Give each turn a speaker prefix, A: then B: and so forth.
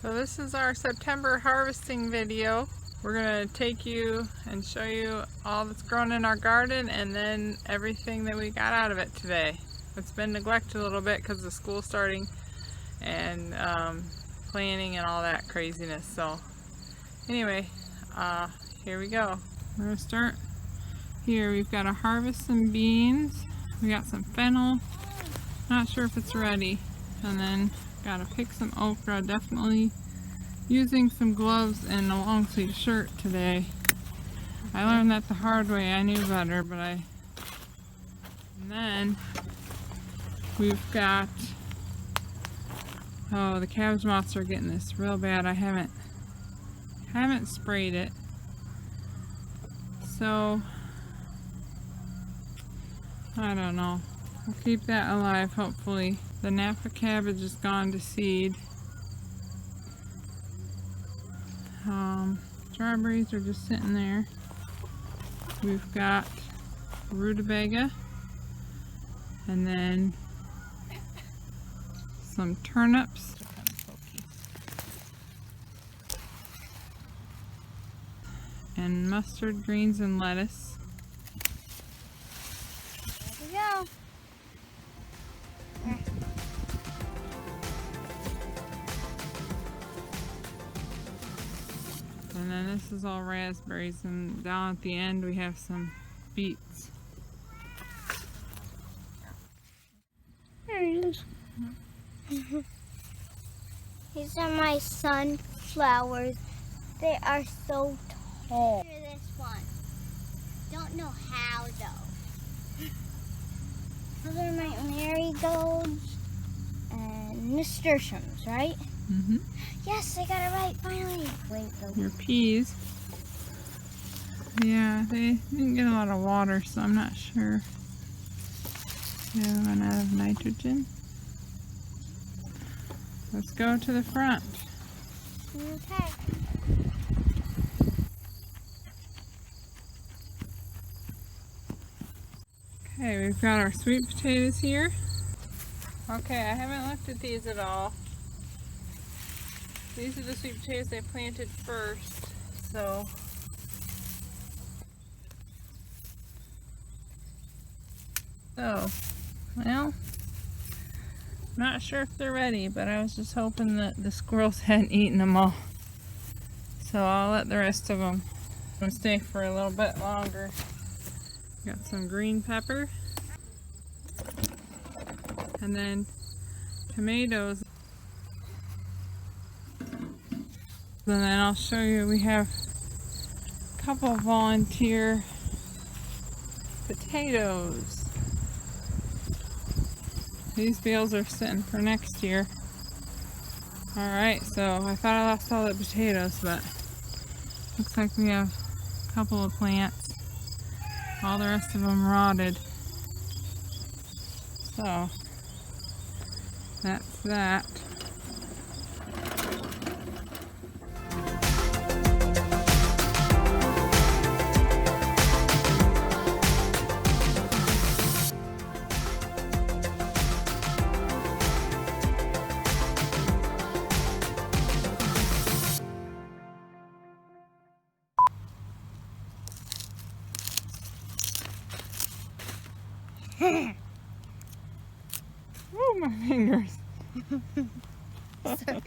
A: So this is our September harvesting video. We're going to take you and show you all that's grown in our garden and then everything that we got out of it today. It's been neglected a little bit because of school starting and planning and all that craziness. So anyway, here we go. We're going to start here. We've got to harvest some beans. We got some fennel. Not sure if it's ready. And then gotta pick some okra. Definitely using some gloves and a long sleeve shirt today. I learned that the hard way. I knew better, but and then we've got, oh, the cabbage moths are getting this real bad. I haven't sprayed it. So I don't know. We'll keep that alive, hopefully. The Napa cabbage is gone to seed. Strawberries are just sitting there. We've got rutabaga. And then some turnips. And mustard greens and lettuce.
B: There we go.
A: And then this is all raspberries, and down at the end we have some beets.
B: There it is. These are my sunflowers. They are so tall. Here's this one. Don't know how though. Those are my marigolds and nasturtiums, right?
A: Mm-hmm.
B: Yes, I got it right finally. Wait,
A: Your peas. Yeah, they didn't get a lot of water, so I'm not sure. They run out of nitrogen. Let's go to the front.
B: Okay.
A: Okay, we've got our sweet potatoes here. Okay, I haven't looked at these at all. These are the sweet potatoes I planted first, so well, not sure if they're ready, but I was just hoping that the squirrels hadn't eaten them all. So I'll let the rest of them stay for a little bit longer. Got some green pepper. And then tomatoes. And then I'll show you, we have a couple volunteer potatoes. These bales are sitting for next year. Alright, so I thought I lost all the potatoes, but looks like we have a couple of plants. All the rest of them rotted. So that's that. Oh, my fingers.
B: So